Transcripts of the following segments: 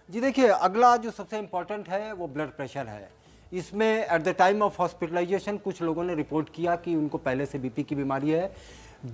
जी देखिए, अगला जो सबसे इम्पोर्टेंट है वो ब्लड प्रेशर है। इसमें at the time of hospitalisation कुछ लोगों ने रिपोर्ट किया कि उनको पहले से बीपी की बीमारी है।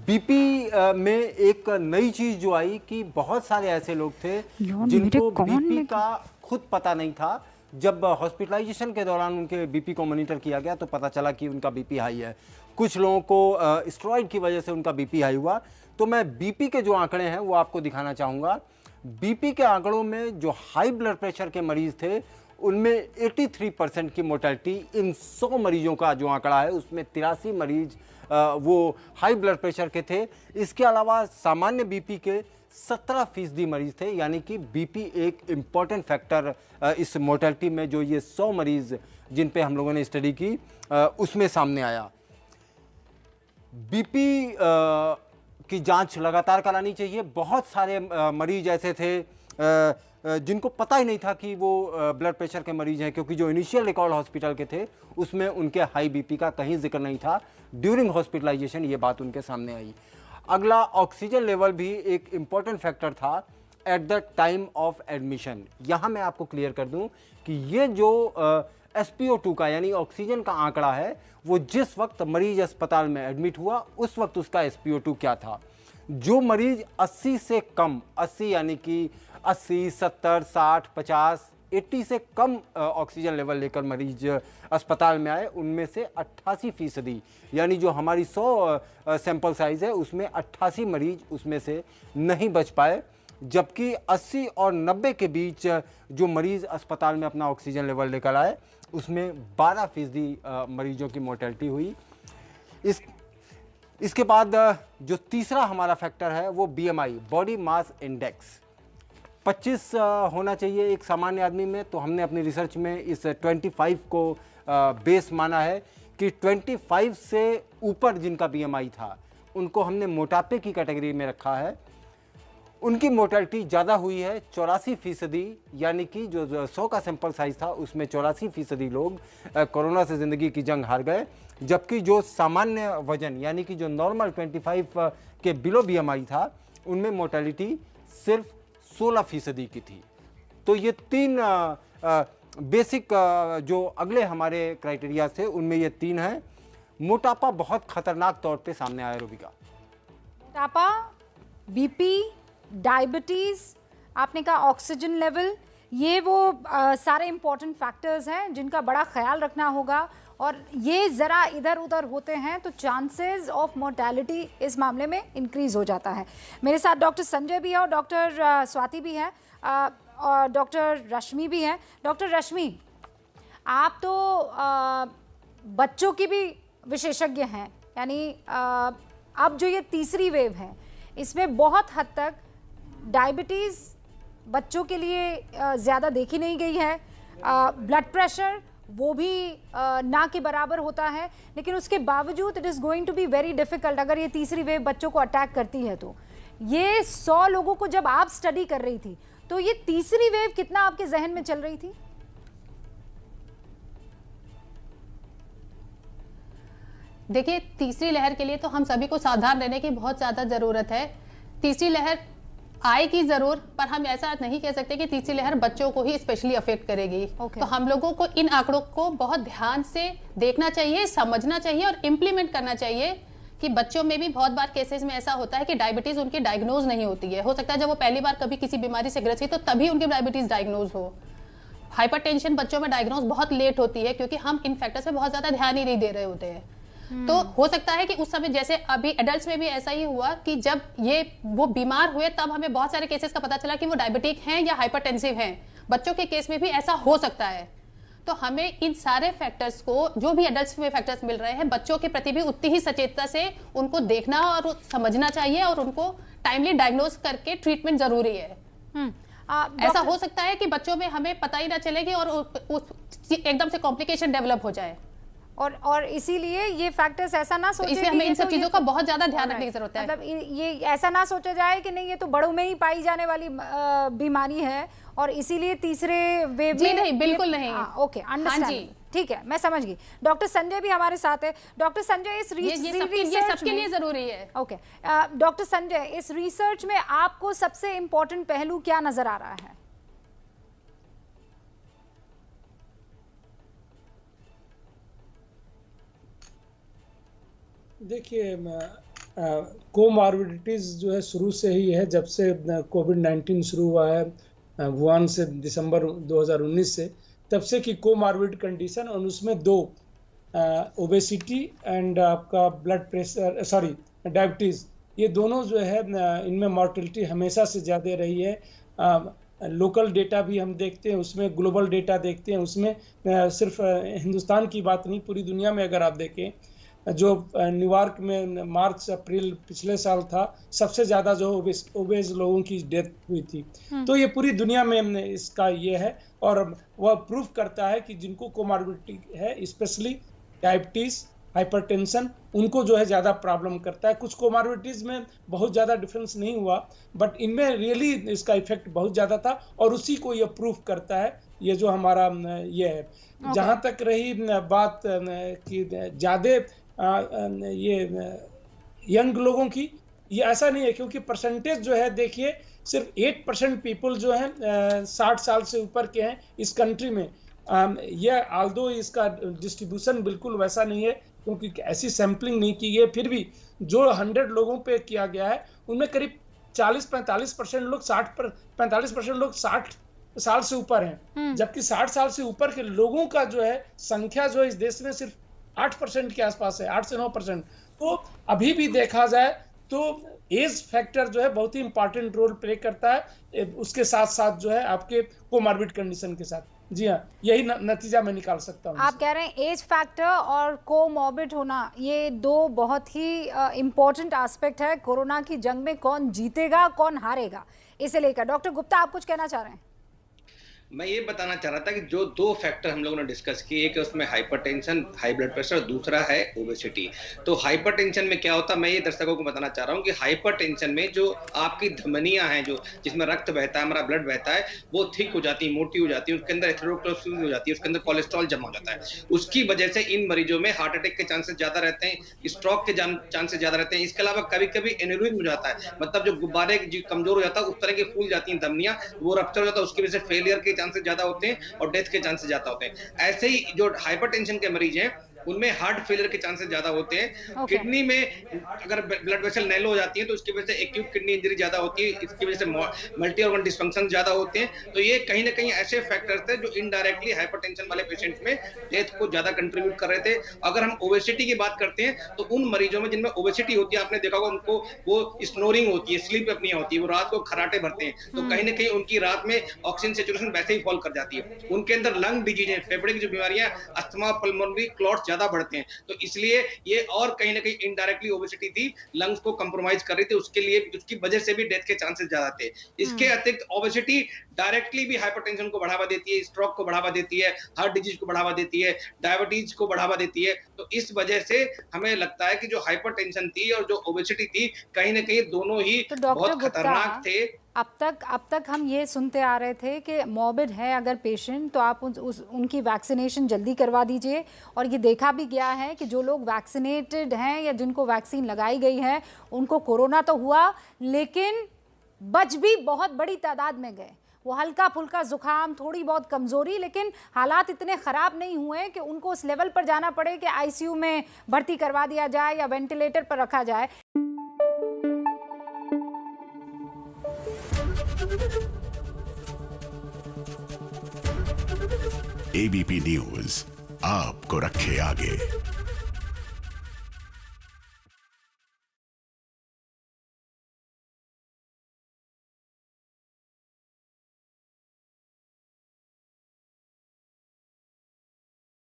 बीपी में एक नई चीज़ जो आई कि बहुत सारे ऐसे लोग थे जिनको बीपी का खुद पता नहीं था। जब हॉस्पिटलाइजेशन के दौरान उनके बीपी को मॉनिटर किया गया तो पता चला कि उनका बीपी हाई है। कुछ लोगों को स्टेरॉइड की वजह से उनका बीपी हाई हुआ। तो मैं बीपी के जो आंकड़े हैं वो आपको दिखाना चाहूँगा। बीपी के आंकड़ों में जो हाई ब्लड प्रेशर के मरीज थे उनमें 83% की मोर्टेलिटी, इन 100 मरीजों का जो आंकड़ा है उसमें 83 मरीज वो हाई ब्लड प्रेशर के थे। इसके अलावा सामान्य बीपी के 17% मरीज थे, यानी कि बीपी एक इम्पॉर्टेंट फैक्टर इस मोर्टेलिटी में जो ये 100 मरीज जिन पे हम लोगों ने स्टडी की उसमें सामने आया। बीपी की जांच लगातार करानी चाहिए। बहुत सारे मरीज ऐसे थे जिनको पता ही नहीं था कि वो ब्लड प्रेशर के मरीज हैं, क्योंकि जो इनिशियल रिकॉर्ड हॉस्पिटल के थे उसमें उनके हाई बीपी का कहीं जिक्र नहीं था। ड्यूरिंग हॉस्पिटलाइजेशन ये बात उनके सामने आई। अगला ऑक्सीजन लेवल भी एक इम्पॉर्टेंट फैक्टर था eight the time of admission. यहाँ मैं आपको क्लियर कर दूँ कि ये जो SpO2 का यानी ऑक्सीजन का आंकड़ा है वो जिस वक्त मरीज अस्पताल में एडमिट हुआ उस वक्त उसका SpO2 क्या था। जो मरीज 80 से कम, 80 यानी कि 80, 70, 60, 50, 80 से कम ऑक्सीजन लेवल लेकर मरीज अस्पताल में आए, उनमें से 88% यानी जो हमारी 100 सैंपल साइज है उसमें 88 मरीज उसमें से नहीं बच पाए। जबकि 80 और 90 के बीच जो मरीज अस्पताल में अपना ऑक्सीजन लेवल लेकर आए उसमें 12% मरीजों की मोर्टेलिटी हुई। इसके बाद जो तीसरा हमारा फैक्टर है वो BMI, बॉडी मास इंडेक्स, 25 होना चाहिए एक सामान्य आदमी में। तो हमने अपनी रिसर्च में इस 25 को बेस माना है कि 25 से ऊपर जिनका BMI था उनको हमने मोटापे की कैटेगरी में रखा है। उनकी मोर्टेलिटी ज़्यादा हुई है, 84%, यानी कि जो 100 का सैंपल साइज था उसमें 84% लोग कोरोना से ज़िंदगी की जंग हार गए। जबकि जो सामान्य वजन यानी कि जो नॉर्मल 25 के बिलो BMI था उनमें मोर्टेलिटी सिर्फ 16% की थी। तो ये तीन बेसिक जो अगले हमारे क्राइटेरिया थे उनमें ये तीन हैं। मोटापा बहुत खतरनाक तौर पे सामने आया रूबिका। मोटापा, बीपी, डायबिटीज, आपने कहा ऑक्सीजन लेवल, ये वो सारे इंपॉर्टेंट फैक्टर्स हैं जिनका बड़ा ख्याल रखना होगा। और ये ज़रा इधर उधर होते हैं तो चांसेस ऑफ मोर्टेलिटी इस मामले में इंक्रीज़ हो जाता है। मेरे साथ डॉक्टर संजय भी है और डॉक्टर स्वाति भी है और डॉक्टर रश्मि भी हैं। डॉक्टर रश्मि, आप तो बच्चों की भी विशेषज्ञ हैं, यानी अब जो ये तीसरी वेव है इसमें बहुत हद तक डायबिटीज़ बच्चों के लिए ज़्यादा देखी नहीं गई है। ब्लड प्रेशर वो भी ना के बराबर होता है, लेकिन उसके बावजूद it is going to be very difficult अगर ये तीसरी वेव बच्चों को अटैक करती है। तो ये 100 लोगों को जब आप स्टडी कर रही थी तो ये तीसरी वेव कितना आपके जहन में चल रही थी? देखिए, तीसरी लहर के लिए तो हम सभी को सावधान रहने की बहुत ज़्यादा ज़रूरत है। तीसरी लहर आएगी ज़रूर, पर हम ऐसा नहीं कह सकते कि तीसरी लहर बच्चों को ही स्पेशली अफेक्ट करेगी। तो हम लोगों को इन आंकड़ों को बहुत ध्यान से देखना चाहिए, समझना चाहिए और इम्प्लीमेंट करना चाहिए कि बच्चों में भी बहुत बार केसेस में ऐसा होता है कि डायबिटीज़ उनकी डायग्नोज नहीं होती है। हो सकता है जब वो पहली बार कभी किसी बीमारी से ग्रसित तो तभी उनकी डायबिटीज़ डायग्नोज हो। हाइपरटेंशन बच्चों में डायग्नोज बहुत लेट होती है क्योंकि हम इन फैक्टर्स पे बहुत ज़्यादा ध्यान ही नहीं दे रहे होते हैं। तो हो सकता है कि उस समय जैसे अभी एडल्ट्स में भी ऐसा ही हुआ कि जब वो बीमार हुए तब हमें बहुत सारे केसेस का पता चला कि वो डायबिटिक हैं या हाइपरटेंसिव हैं। बच्चों के केस में भी ऐसा हो सकता है। तो हमें इन सारे फैक्टर्स को, जो भी एडल्ट्स में फैक्टर्स मिल रहे हैं, बच्चों के प्रति भी उतनी ही सचेतता से उनको देखना और समझना चाहिए और उनको टाइमली डायग्नोज करके ट्रीटमेंट जरूरी है। ऐसा हो सकता है कि बच्चों में हमें पता ही ना चलेगी और एकदम से कॉम्प्लिकेशन डेवलप हो जाए। और इसीलिए ये फैक्टर्स ऐसा ना सोचे, इसलिए हमें इन सब चीजों का बहुत ज्यादा ध्यान रखने की जरूरत है। मतलब ये ऐसा ना सोचा जाए कि नहीं ये तो बड़ों में ही पाई जाने वाली बीमारी है और इसीलिए तीसरे वेव में। नहीं, बिल्कुल नहीं। ओके, अंडरस्टैंड, ठीक है, मैं समझ गई। डॉक्टर संजय भी हमारे साथ है। डॉक्टर संजय, इस रिसर्च सबके लिए जरूरी है। ओके, डॉक्टर संजय, इस रिसर्च में आपको सबसे इम्पोर्टेंट पहलू क्या नजर आ रहा है? देखिए, कोमॉर्बिडिटीज जो है शुरू से ही है, जब से कोविड-19 शुरू हुआ है वुहान से दिसंबर 2019 से, तब से कि कोमॉर्बिड कंडीशन, और उसमें दो, ओबेसिटी एंड आपका ब्लड प्रेशर, सॉरी डायबिटीज़, ये दोनों जो है इनमें मॉर्टेलिटी हमेशा से ज़्यादा रही है। लोकल डेटा भी हम देखते हैं, उसमें ग्लोबल डेटा देखते हैं, उसमें सिर्फ हिंदुस्तान की बात नहीं, पूरी दुनिया में अगर आप देखें, जो न्यूयॉर्क में मार्च अप्रैल पिछले साल था, सबसे ज़्यादा जो ओबेज लोगों की डेथ हुई थी। तो ये पूरी दुनिया में इसका ये है, और वह प्रूफ करता है कि जिनको कोमॉर्बिडिटी है, स्पेशली डायबिटीज़, हाइपरटेंशन, उनको जो है ज़्यादा प्रॉब्लम करता है। कुछ कोमॉर्बिडिटीज़ में बहुत ज़्यादा डिफरेंस नहीं हुआ, बट इनमें रियली इसका इफेक्ट बहुत ज़्यादा था, और उसी को ये प्रूफ करता है, ये जो हमारा ये है। जहाँ तक रही बात कि ज़्यादा ये यंग लोगों की, ये ऐसा नहीं है, क्योंकि परसेंटेज जो है देखिए, सिर्फ 8% पीपल जो हैं 60 साल से ऊपर के हैं इस कंट्री में। ये आल्दो इसका डिस्ट्रीब्यूशन बिल्कुल वैसा नहीं है, क्योंकि ऐसी सैम्पलिंग नहीं की है, फिर भी जो 100 लोगों पे किया गया है, उनमें करीब 40-45% लोग 45% लोग 60 साल से ऊपर हैं, जबकि 60 साल से ऊपर के लोगों का जो है संख्या जो है इस देश में सिर्फ 8% के आसपास है, 8 से 9%। तो अभी भी देखा जाए तो एज फैक्टर जो है बहुत ही इंपॉर्टेंट रोल प्ले करता है, उसके साथ साथ जो है आपके कोमॉर्बिड कंडीशन के साथ। जी हाँ, यही नतीजा मैं निकाल सकता हूँ। आप कह रहे हैं एज फैक्टर और कोमॉर्बिड होना, ये दो बहुत ही इम्पोर्टेंट एस्पेक्ट है कोरोना की जंग में। कौन जीतेगा कौन हारेगा, इसे लेकर डॉक्टर गुप्ता आप कुछ कहना चाह रहे हैं? मैं ये बताना चाह रहा था कि जो दो फैक्टर हम लोगों ने डिस्कस किए, एक है उसमें हाइपरटेंशन, हाई ब्लड प्रेशर, दूसरा है ओबेसिटी। तो हाइपरटेंशन में क्या होता है, मैं ये दर्शकों को बताना चाह रहा हूँ कि हाइपरटेंशन में जो आपकी धमनियां हैं, जो जिसमें रक्त बहता है, हमारा ब्लड बहता है, वो थिक हो जाती है, मोटी हो जाती है, उसके अंदर एथेरोस्क्लेरोसिस हो जाती है, उसके अंदर कोलेस्ट्रॉल जमा हो जाता है। उसकी वजह से इन मरीजों में हार्ट अटैक के चांसेस ज्यादा रहते हैं, स्ट्रोक के चांसेस ज्यादा रहते हैं। इसके अलावा कभी कभी एनेरिज्म हो जाता है, मतलब जो गुब्बारे कमजोर हो जाता है, उस तरह की फूल जाती है धमनियां, वो रप्चर हो जाता है, उसकी वजह से फेलियर के चांसेस ज्यादा होते हैं और डेथ के चांसेस ज्यादा होते हैं। ऐसे ही जो हाइपरटेंशन के मरीज हैं, उनमें हार्ट फेलियर के चांसेस ज्यादा होते हैं। किडनी में अगर ब्लड वेसल नैलो हो जाती है तो उसकी वजह से एक्यूट किडनी इंजरी ज्यादा होती है, इसकी वजह से मल्टी ऑर्गन डिसफंक्शन ज्यादा होते हैं। तो ये कहीं ना कहीं ऐसे फैक्टर्स थे जो इनडायरेक्टली हाइपरटेंशन वाले पेशेंट में डेथ को ज्यादा कंट्रीब्यूट कर रहे थे। अगर हम ओबेसिटी की बात करते हैं तो उन मरीजों में जिनमें ओबेसिटी होती है, आपने देखा होगा उनको वो स्नोरिंग होती है, स्लीप अपनी होती है, वो रात को खराटे भरते हैं, तो कहीं ना कहीं उनकी रात में ऑक्सीजन सैचुरेशन वैसे ही फॉल कर जाती है। उनके अंदर लंग डिजीज है, फेफड़े की जो बीमारियां, अस्थमा, पल्मोनरी क्लॉट्स ज्यादा बढ़ते हैं। तो इसलिए ये और कहीं ना कहीं इनडायरेक्टली ओबेसिटी थी, लंग्स को कंप्रोमाइज कर रही थी, उसके लिए उसकी वजह से भी डेथ के चांसेस ज्यादा थे। इसके अतिरिक्त ओबेसिटी डायरेक्टली भी हाइपरटेंशन को बढ़ावा देती है, स्ट्रोक को बढ़ावा देती है, हार्ट डिजीज को बढ़ावा देती है, डायबिटीज को बढ़ावा देती है। तो इस वजह से हमें लगता है कि जो हाइपरटेंशन थी और जो ओबेसिटी थी, कहीं ना कहीं दोनों ही बहुत खतरनाक थे। अब तक हम ये सुनते आ रहे थे कि मॉर्बिड है अगर पेशेंट, तो आप उनकी वैक्सीनेशन जल्दी करवा दीजिए। और ये देखा भी गया है कि जो लोग वैक्सीनेटेड हैं या जिनको वैक्सीन लगाई गई है, उनको कोरोना तो हुआ लेकिन बच भी बहुत बड़ी तादाद में गए। वो हल्का फुल्का जुकाम, थोड़ी बहुत कमजोरी, लेकिन हालात इतने खराब नहीं हुए कि उनको उस लेवल पर जाना पड़े कि आईसीयू में भर्ती करवा दिया जाए या वेंटिलेटर पर रखा जाए। एबीपी न्यूज आपको रखे आगे।